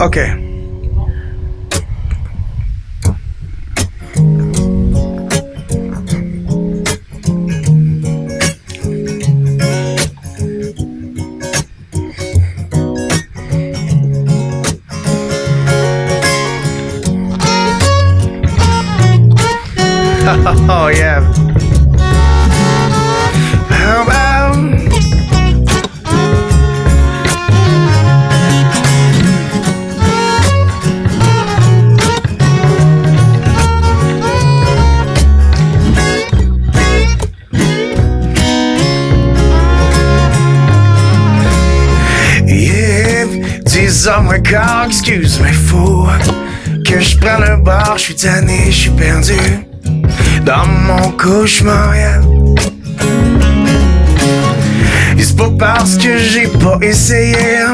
Okay. Oh yeah. How about yeah, 10 heures moins quart, excuse mais faut que je prenne le bar, je suis tanné, je suis perdu dans mon cauchemar, yeah. Et c'est pas parce que j'ai pas essayé,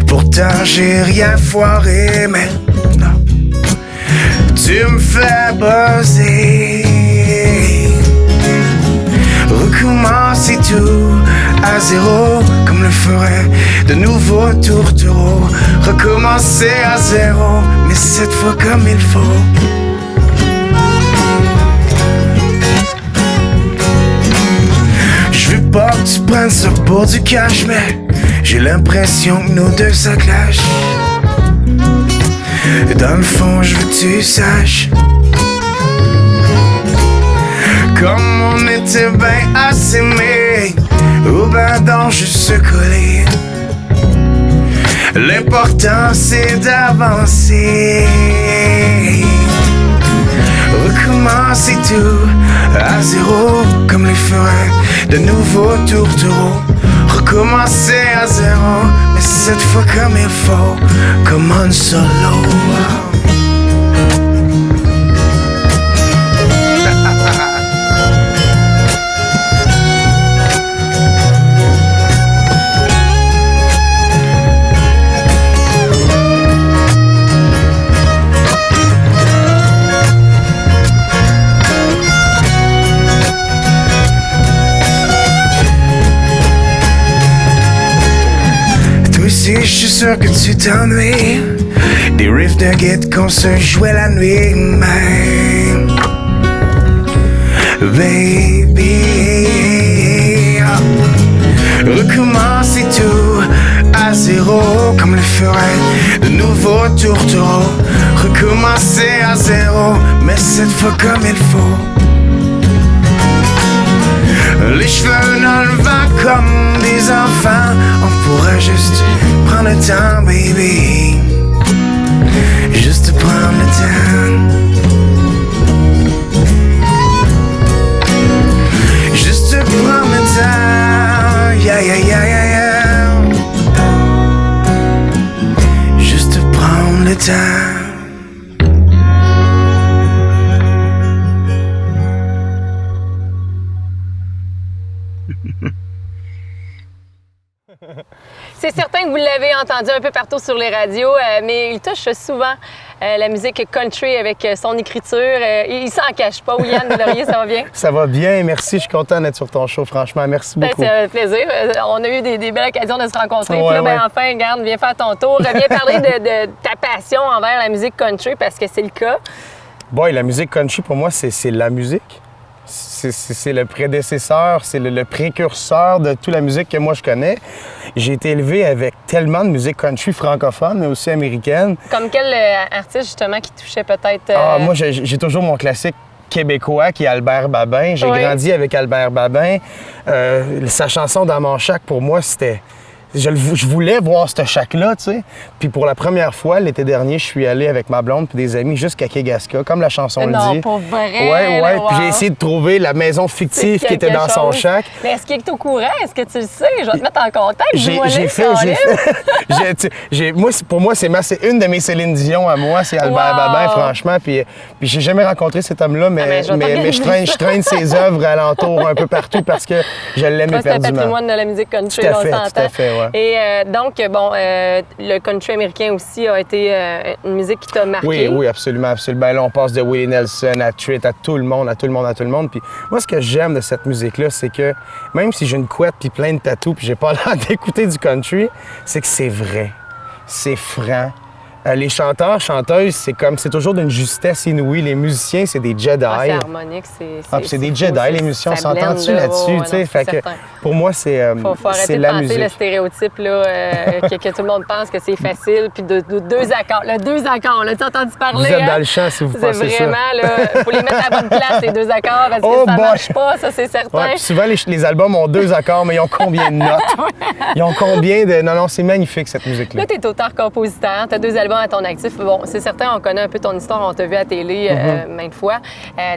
pourtant j'ai rien foiré, mais non, tu me fais buzzer. Recommencer tout à zéro, comme le ferait de nouveaux tourtereaux. Recommencer à zéro, mais cette fois comme il faut. Je veux pas que tu prennes ça pour du cash, mais j'ai l'impression que nos deux ça clash. Et dans le fond, je veux que tu saches comme on était ben assez aimés, ou ben dans juste se coller. L'important c'est d'avancer. Recommencer tout à zéro, comme les forêts de nouveaux tourtereaux. Recommencer à zéro, mais cette fois comme il faut, comme un solo. Je suis sûr que tu t'ennuies des riffs de guitare qu'on se jouait la nuit même. Baby, recommencer tout à zéro, comme le ferait de nouveaux tourtereaux. Recommencer à zéro, mais cette fois comme il faut. Les cheveux dans le vent comme des enfants. On pourrait juste prendre le temps, baby. Juste prendre le temps. Juste prendre le temps. Yeah, yeah, yeah, yeah, yeah. Juste prendre le temps. C'est certain que vous l'avez entendu un peu partout sur les radios, mais il touche souvent la musique country avec son écriture. Il s'en cache pas. Yann Laurier, ça va bien? Ça va bien, merci. Je suis content d'être sur ton show, franchement. Merci beaucoup. C'est un plaisir. On a eu des belles occasions de se rencontrer. Ouais, puis là, ouais. enfin, garde, viens faire ton tour. Viens parler de ta passion envers la musique country, parce que c'est le cas. Boy, la musique country, pour moi, c'est la musique. C'est le prédécesseur, c'est le précurseur de toute la musique que moi je connais. J'ai été élevé avec tellement de musique country francophone, mais aussi américaine. Comme quel artiste, justement, qui touchait peut-être... Moi, j'ai toujours mon classique québécois qui est Albert Babin. J'ai grandi avec Albert Babin. Sa chanson « Dans mon shack », pour moi, c'était... Je voulais voir ce shack-là, tu sais. Puis pour la première fois, l'été dernier, je suis allé avec ma blonde puis des amis jusqu'à Kegaska, comme la chanson le dit. Non, pour vrai? Ouais. Wow. Puis j'ai essayé de trouver la maison fictive qui était dans son shack. Mais est-ce qu'il est au courant? Est-ce que tu le sais? Je vais te mettre en contact. Pour moi, c'est une de mes Céline Dion à moi, c'est Albert Babin, franchement. Puis j'ai jamais rencontré cet homme-là, mais je traîne ses œuvres alentour un peu partout parce que je l'aime éperdument. C'est le patrimoine de la musique country, on s'entend. Tout à fait, ouais. Et donc, le country américain aussi a été une musique qui t'a marqué. Oui, absolument. Ben là, on passe de Willie Nelson à Tritt, à tout le monde. Puis moi, ce que j'aime de cette musique-là, c'est que même si j'ai une couette puis plein de tatous puis j'ai pas l'air d'écouter du country, c'est que c'est vrai. C'est franc. Les chanteurs, chanteuses, c'est toujours d'une justesse inouïe. Les musiciens, c'est des Jedi. C'est harmonique, c'est des Jedi, les musiciens, on s'entend-tu là-dessus? Fait que pour moi, c'est faut arrêter de la penser musique. le stéréotype là, que tout le monde pense que c'est facile, puis de deux accords. Là, 2 accords, là, tu as entendu parler? Vous êtes dans le champ si vous pensez ça. C'est vraiment, là, faut les mettre à la bonne place, les 2 accords, parce que ça marche pas, ça, c'est certain. Ouais, puis souvent, les albums ont 2 accords, mais ils ont combien de notes? Ils ont combien de... Non, c'est magnifique, cette musique-là. Là, tu es auteur-compositeur, tu as 2 albums à ton actif. Bon, c'est certain, on connaît un peu ton histoire, on t'a vu à télé maintes fois,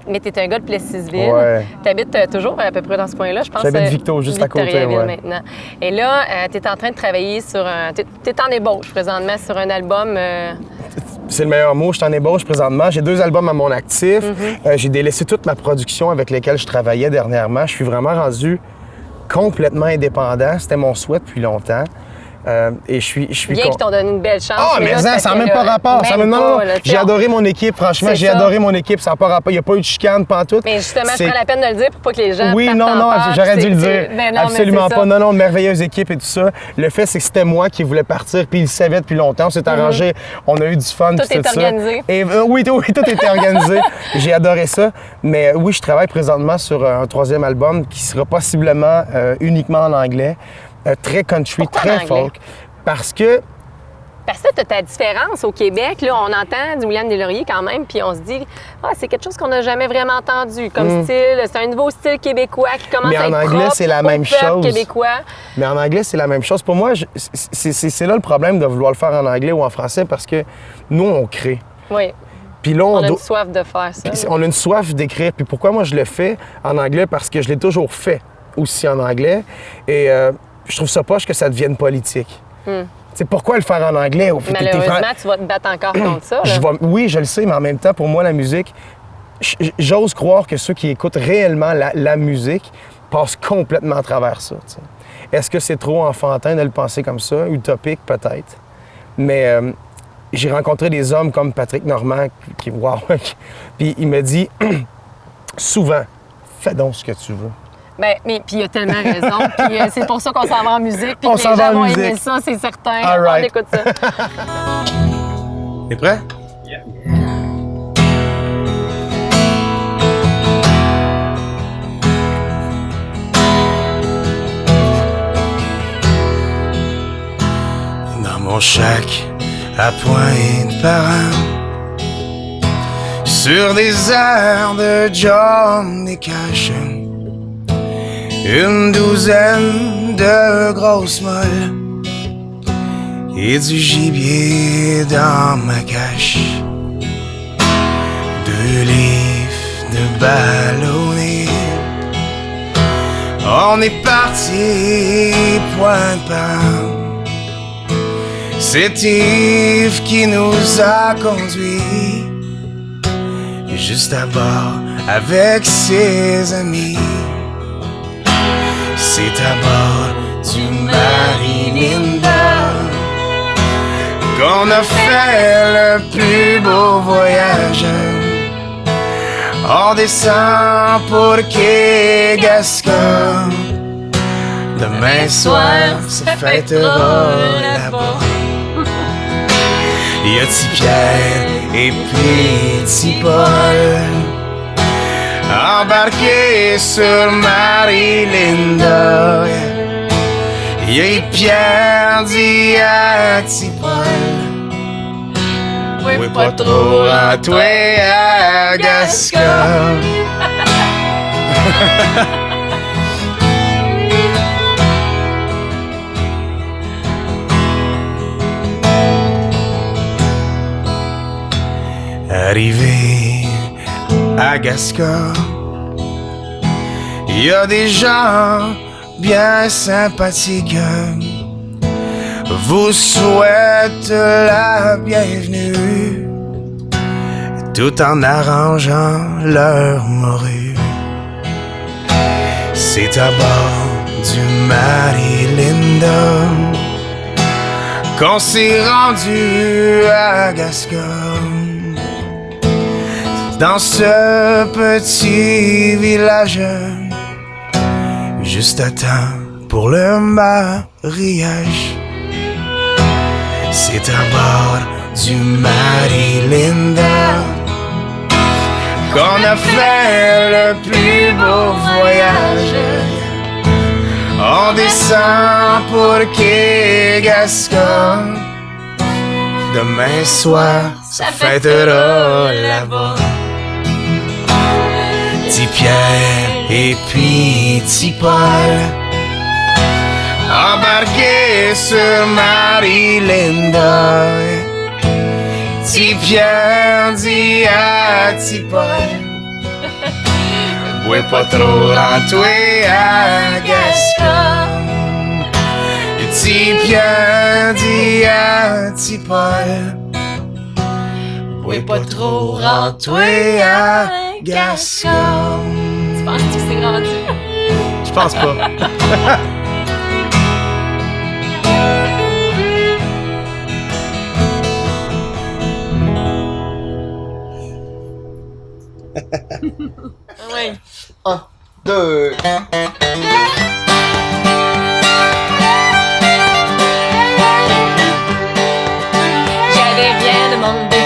mais tu es un gars de Plessisville. Ouais. Tu habites toujours à peu près dans ce coin-là, je pense. J'habite Victo, juste à côté, ouais. Maintenant. Et là, tu es en train de travailler sur un... Tu es en ébauche présentement sur un album... C'est le meilleur mot, je suis en ébauche présentement. J'ai 2 albums à mon actif. J'ai délaissé toute ma production avec laquelle je travaillais dernièrement. Je suis vraiment rendu complètement indépendant. C'était mon souhait depuis longtemps. Et je suis Bien qu'ils t'ont donné une belle chance. Ah, mais ça n'a même pas rapport. Non, j'ai adoré mon équipe, franchement. J'ai adoré mon équipe. Ça n'a pas rapport. Il n'y a pas eu de chicane, pantoute. Mais justement, je prends la peine de le dire pour pas que les gens. Oui, non, j'aurais dû le dire. Absolument pas. Non, merveilleuse équipe et tout ça. Le fait, c'est que c'était moi qui voulais partir, puis il le savait depuis longtemps. On s'est arrangé. On a eu du fun. Tout est organisé. Et, oui, tout était organisé. J'ai adoré ça. Mais oui, je travaille présentement sur un 3e album qui sera possiblement uniquement en anglais. Très country, très folk. Parce que tu as ta différence au Québec. Là, on entend du William Deslauriers quand même, puis on se dit c'est quelque chose qu'on n'a jamais vraiment entendu comme style. C'est un nouveau style québécois qui commence à être propre. Mais en anglais, c'est la même chose. Québécois. Mais en anglais, c'est la même chose. Pour moi, c'est là le problème de vouloir le faire en anglais ou en français parce que nous, on crée. Oui. Puis là, on a une soif de faire ça. On a une soif d'écrire. Puis pourquoi moi, je le fais en anglais? Parce que je l'ai toujours fait aussi en anglais. Et je trouve ça poche que ça devienne politique. C'est pourquoi le faire en anglais? Malheureusement, tu vas te battre encore contre ça. Oui, je le sais, mais en même temps, pour moi, la musique, j'ose croire que ceux qui écoutent réellement la musique passent complètement à travers ça. T'sais. Est-ce que c'est trop enfantin de le penser comme ça? Utopique, peut-être. Mais j'ai rencontré des hommes comme Patrick Normand, puis il me dit souvent, fais donc ce que tu veux. Bien, mais puis il a tellement raison. Puis c'est pour ça qu'on s'en va en musique. Puis que les gens vont aimer ça, c'est certain. On écoute ça. T'es prêt? Yeah. Dans mon shack à pointe par sur des airs de John et Cash. Une douzaine de grosses molles et du gibier dans ma cache. 2 livres de ballonné. On est parti point par. C'est Yves qui nous a conduits juste à bord avec ses amis. C'est à bord du Marie-Linda qu'on a fait le plus beau voyage. On descend pour Quai Gascon. Demain soir, se fêtera là-bas. Y a Petit Pierre et Petit Paul embarqué sur Marie-Linda. Et Pierre dit à Petit Paul, oui, pas trop à toi à Gascon. Arrivé à Gascon, il y a des gens bien sympathiques, vous souhaitent la bienvenue, tout en arrangeant leur morue. C'est à bord du Marie-Linda qu'on s'est rendu à Gascon. Dans ce petit village, juste à temps pour le mariage. C'est à bord du Marie-Linda, qu'on a fait le plus beau voyage. On descend pour le quai Gascon. Demain soir, ça fêtera là-bas. Petit Pierre et puis petit Paul, embarqués sur Marie-Linda. Petit Pierre dit à petit Paul, bois pas trop rentrer à Gascon. Petit Pierre dit à petit Paul, bois pas trop rentrer à Gascon. Tu penses que c'est rendu? Je pense pas. Oui. 1, 2. J'avais rien demandé,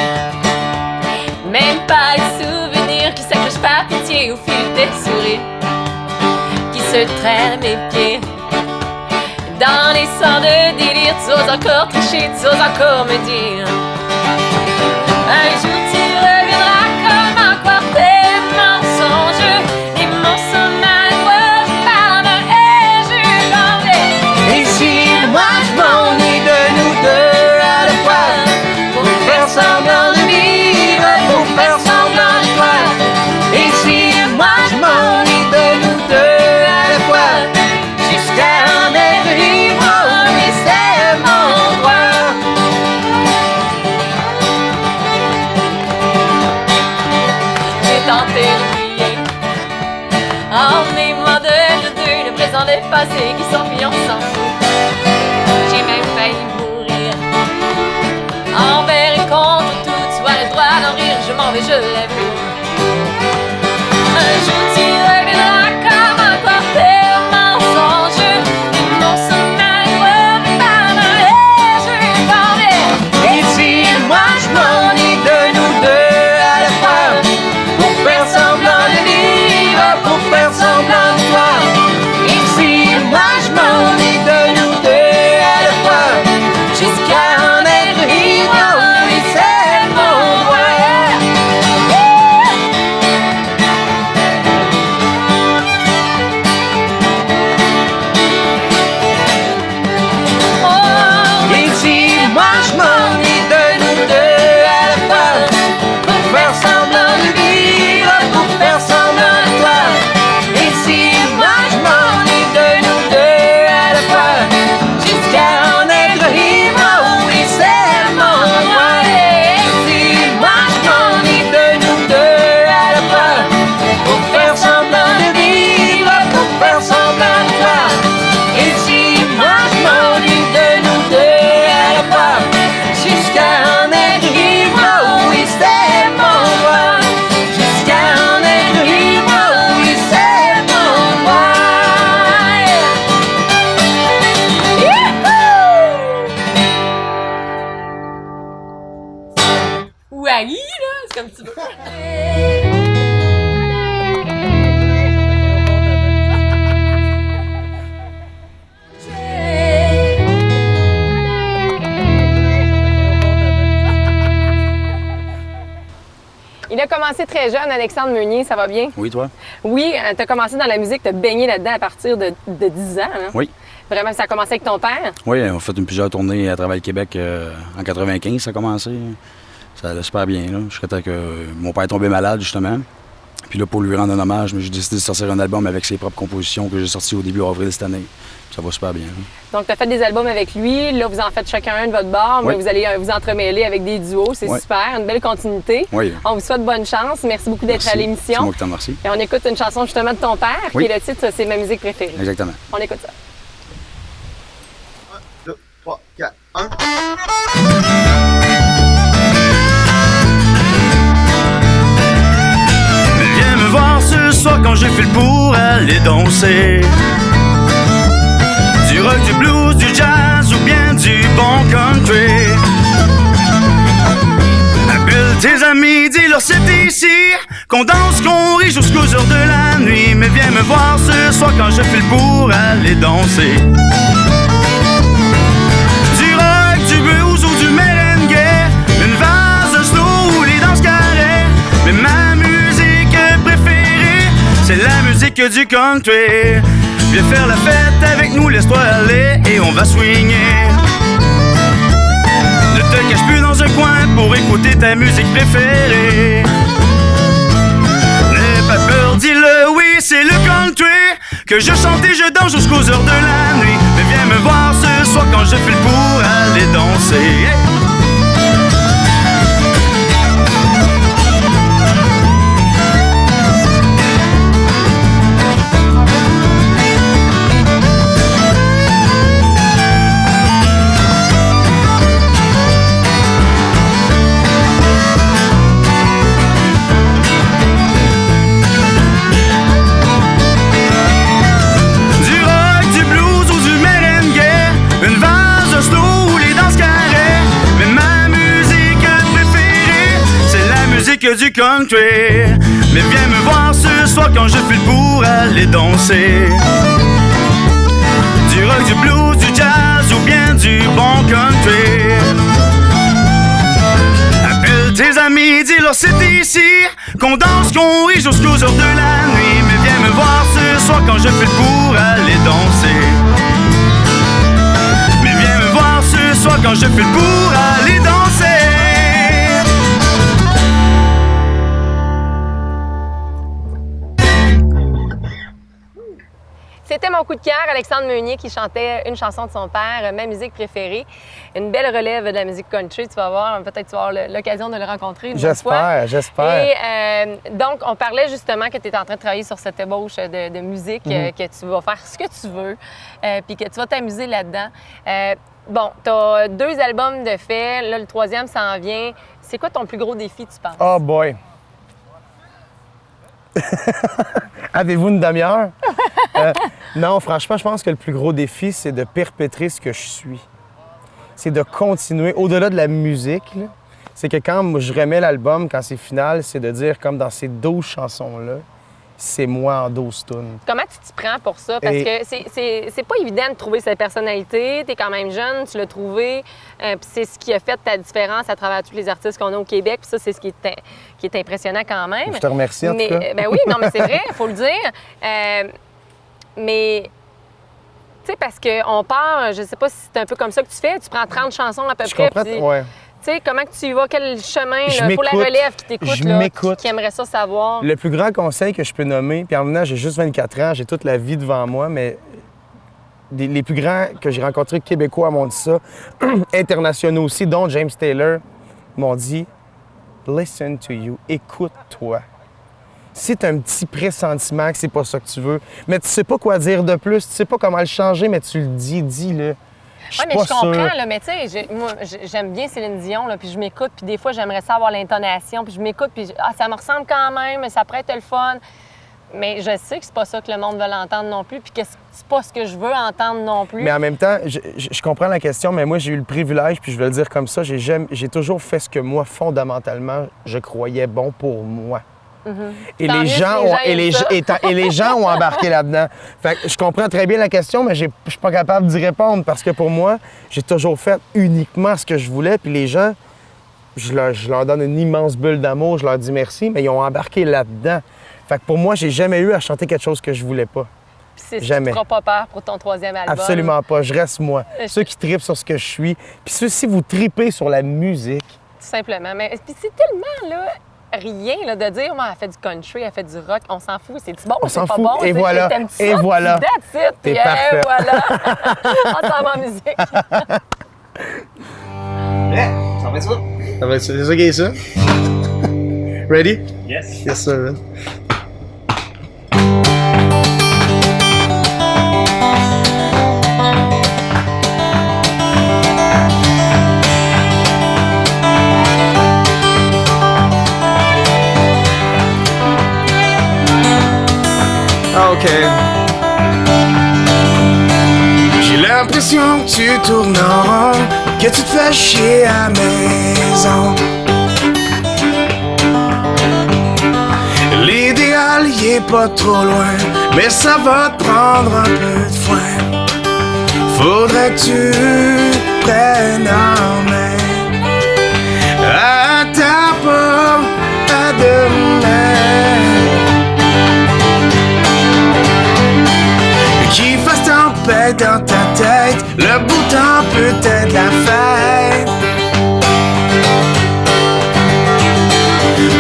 même pas les souvenirs qui s'accrochent par pitié au fil des sourires, qui se traînent mes pieds. Dans les sangs de délire, tu oses encore tricher, tu oses encore me dire un jour tu reviendras comme un quartet mensongeux. Et mon sommeil doit parle et je m'en vais. Et si moi je m'ennuie de nous deux à la fois, pour faire semblant de vivre, pour faire semblant de toi. Et si moi je m'ennuie de nous deux à la fois, jusqu'à en être libre, oui c'est mon droit. J'ai tenté de prier, emmenez-moi de nous deux, le présent, le passé qui s'enfuit, on s'en fout. J'ai même failli mourir, envers et contre tout, tu as le droit d'en rire, je m'en vais, je l'avoue. Un jour tu reviendras comme un quartet mensongeux, et mon sommeil repart et je m'en vais. Et si moi je m'ennuie de nous deux à la fois, pour faire semblant de vivre, pour faire semblant de toi. Et si moi je m'ennuie de nous deux à la fois, jusqu'à en être libre, oui c'est mon droit. Oh, Et si moi je m'ennuie de nous deux à la fois, pour faire semblant de vivre, pour faire semblant de toi. Et si moi je m'ennuie de nous deux à la fois, jusqu'à en être libre, oui c'est mon droit. Et si moi je m'ennuie de nous deux à la fois, pour faire semblant de vivre, pour faire semblant de toi. Et si moi je m'ennuie de nous deux à la fois, jusqu'à en être libre, oui c'est mon droit. Jusqu'à en être libre, oui c'est mon droit. Youhou! Wally, là, c'est comme tu veux. Il a commencé très jeune, Alexandre Meunier, ça va bien? Oui, toi? Oui, tu as commencé dans la musique, tu as baigné là-dedans à partir de 10 ans. Hein? Oui. Vraiment, ça a commencé avec ton père? Oui, on a fait plusieurs tournées à travers le Québec en 95, ça a commencé. Ça allait super bien, là. Jusqu'à temps que mon père est tombé malade, justement. Puis là, pour lui rendre un hommage, j'ai décidé de sortir un album avec ses propres compositions que j'ai sorti au début avril cette année. Ça va super bien. Là. Donc, tu as fait des albums avec lui. Là, vous en faites chacun un de votre bord, mais Oui. vous allez vous entremêler avec des duos. C'est Oui. super, une belle continuité. Oui. On vous souhaite bonne chance. Merci beaucoup d'être Merci. à C'est l'émission. moi qui t'en remercie. Et on écoute une chanson justement de ton père, Oui. qui est le titre « C'est ma musique préférée Exactement. ». On écoute ça. 2, 3, 4, 1. Viens me voir ce soir quand j'ai fait le pour aller danser. Du rock, du blues, du jazz ou bien du bon country. dis-leur c'est ici qu'on danse, qu'on rit jusqu'aux heures de la nuit. Mais viens me voir ce soir quand je file pour aller danser. Du rock, du blues ou du merengue, une valse, un slow ou les danses carrées. Mais ma musique préférée, c'est la musique du country. Viens faire la fête avec nous, laisse-toi aller et on va swinger. Ne te cache plus dans un coin pour écouter ta musique préférée. N'aie pas peur, dis-le, oui, c'est le country que je chante et je danse jusqu'aux heures de la nuit. Mais viens me voir ce soir quand je file pour aller danser. Hey! Du country. Mais viens me voir ce soir quand je file pour aller danser. Du rock, du blues, du jazz ou bien du bon country. Appelle tes amis, dis-leur c'est ici qu'on danse, qu'on rit jusqu'aux heures de la nuit. Mais viens me voir ce soir quand je file pour aller danser. Mais viens me voir ce soir quand je file pour aller danser. C'était mon coup de cœur, Alexandre Meunier qui chantait une chanson de son père, ma musique préférée. Une belle relève de la musique country, tu vas voir. Peut-être tu vas avoir l'occasion de le rencontrer une fois. J'espère. Et donc, on parlait justement que tu étais en train de travailler sur cette ébauche de musique, que tu vas faire ce que tu veux, puis que tu vas t'amuser là-dedans. Bon, tu as 2 albums de fait, là, le 3e s'en vient. C'est quoi ton plus gros défi, tu penses? Oh boy! Avez-vous une demi-heure? Non, franchement, je pense que le plus gros défi, c'est de perpétrer ce que je suis. C'est de continuer, au-delà de la musique, là, c'est que quand je remets l'album, quand c'est final, c'est de dire, comme dans ces 12 chansons-là, c'est moi en 12 tunes. Comment tu t'y prends pour ça? Parce que c'est pas évident de trouver cette personnalité. Tu es quand même jeune, tu l'as trouvé. Puis c'est ce qui a fait ta différence à travers tous les artistes qu'on a au Québec. Puis ça, c'est ce qui est impressionnant quand même. Je te remercie, en tout cas. Ben oui, non, mais c'est vrai, il faut le dire. Mais, tu sais, parce qu'on part, je sais pas si c'est un peu comme ça que tu fais, tu prends 30 chansons à peu près. Je comprends, ouais. Tu sais, comment que tu y vas, quel chemin là, pour la relève qui t'écoute, là, qui aimerait ça savoir? Le plus grand conseil que je peux nommer, puis en venant, j'ai juste 24 ans, j'ai toute la vie devant moi, mais les plus grands que j'ai rencontrés québécois m'ont dit ça, internationaux aussi, dont James Taylor, m'ont dit « Listen to you, écoute-toi ». Si tu as un petit pressentiment que c'est pas ça que tu veux, mais tu sais pas quoi dire de plus, tu sais pas comment le changer, mais tu le dis-le. Oui, mais je comprends, là, mais tu sais, moi, j'aime bien Céline Dion, là, puis je m'écoute, puis des fois, j'aimerais ça avoir l'intonation, puis je m'écoute, puis ça me ressemble quand même, ça pourrait être le fun. Mais je sais que c'est pas ça que le monde veut l'entendre non plus, puis que c'est pas ce que je veux entendre non plus. Mais en même temps, je comprends la question, mais moi, j'ai eu le privilège, puis je vais le dire comme ça, j'ai toujours fait ce que moi, fondamentalement, je croyais bon pour moi. Et les gens ont embarqué là-dedans. Fait que je comprends très bien la question, mais je suis pas capable d'y répondre parce que pour moi, j'ai toujours fait uniquement ce que je voulais. Puis les gens, je leur donne une immense bulle d'amour, je leur dis merci, mais ils ont embarqué là-dedans. Fait que pour moi, j'ai jamais eu à chanter quelque chose que je voulais pas. Puis c'est jamais. Tu ne feras pas peur pour ton 3e album. Absolument pas. Je reste moi. Ceux qui tripent sur ce que je suis. Puis ceux, si vous tripez sur la musique. Tout simplement. Mais puis c'est tellement, là, rien là, de dire, elle fait du country, elle fait du rock, on s'en fout, c'est-tu bon, on c'est s'en pas fout. bon, Et voilà, et voilà. T'es parfait. Voilà. On s'en va en musique. Yeah, ça va être ça? Ça va être ça. C'est ça qui est ça? Ready? Yes. Yes, sir. Ok. J'ai l'impression que tu tournes en rond, que tu te fais chier à la maison. il est pas trop loin, mais ça va te prendre un peu de foin. Faudrait que tu prennes en main. Attends pas à demain. Qu'il fasse tempête dans ta tête, le beau temps peut être la fête.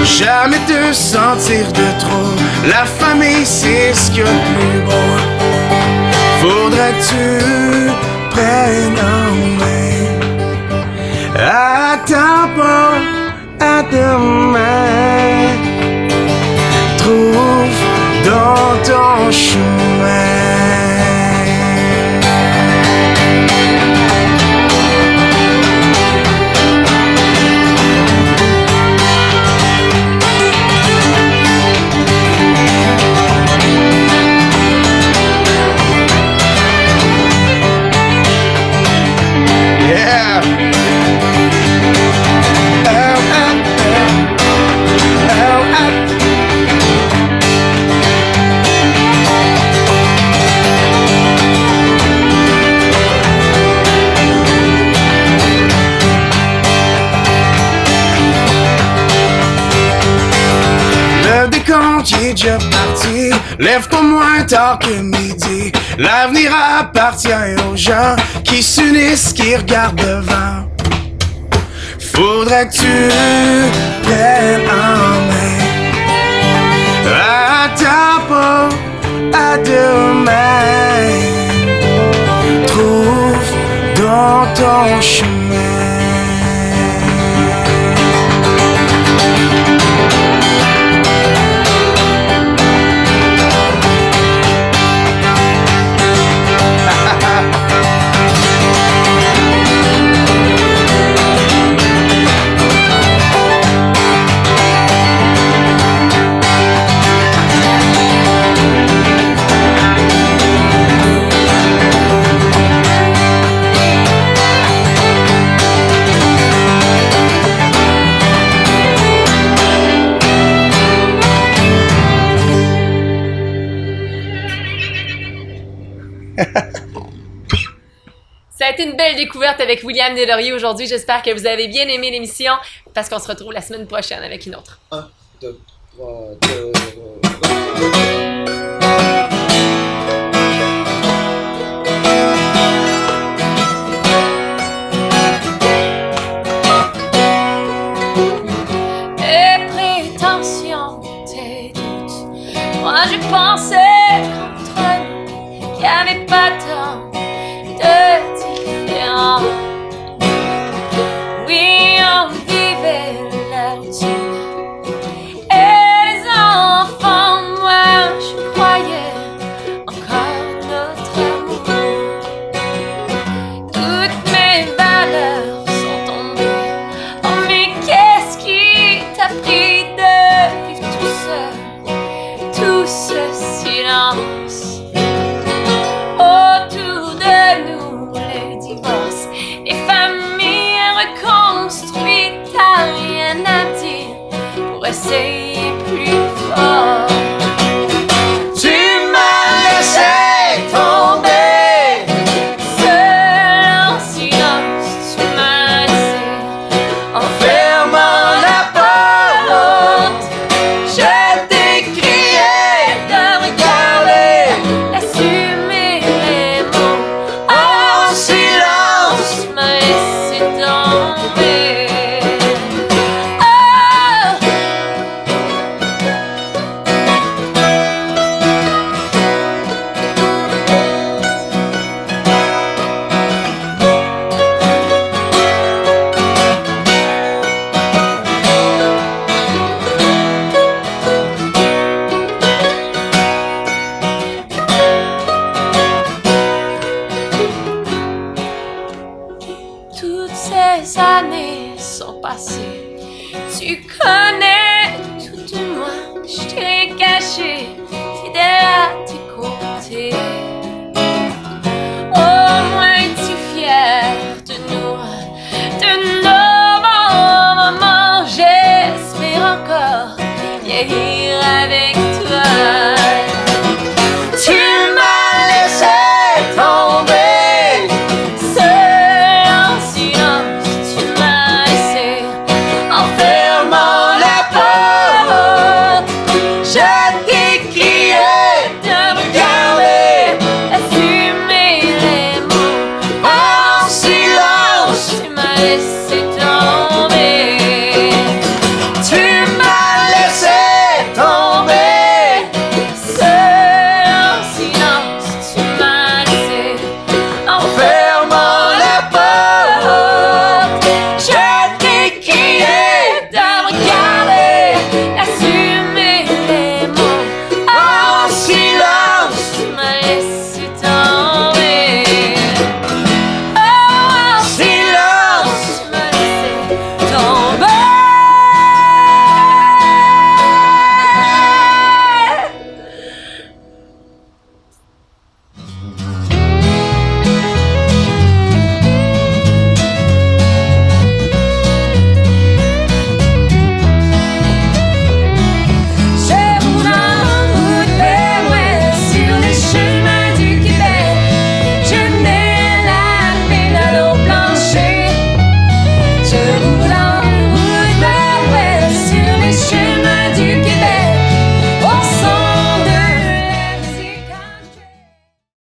Jamais te sentir de trop, la famille c'est ce qu'il y a de plus beau. Faudrait que tu prennes en main. Attends pas à demain. Trouve dans ton chemin. Qui est déjà parti, lève-toi moins tard que midi. L'avenir appartient aux gens qui s'unissent, qui regardent devant. Faudrait que tu prennes en main. Attends pas à demain. Trouve dans ton chemin. Ça a été une belle découverte avec William Deslauriers aujourd'hui. J'espère que vous avez bien aimé l'émission parce qu'on se retrouve la semaine prochaine avec une autre. 1, 2, 3, 2, 1. Tes prétentions, tes doutes. Moi je pensais qu'entre nous, qu'il n'y avait pas tant de différents. Oui, on vivait la routine. Et les enfants, moi je croyais encore notre amour. Toutes mes valeurs sont tombées. Oh mais qu'est-ce qui t'a pris de vivre tout seul, tout ce silence autour de nous, les divorces, les familles reconstruites, t'as rien à dire pour essayer.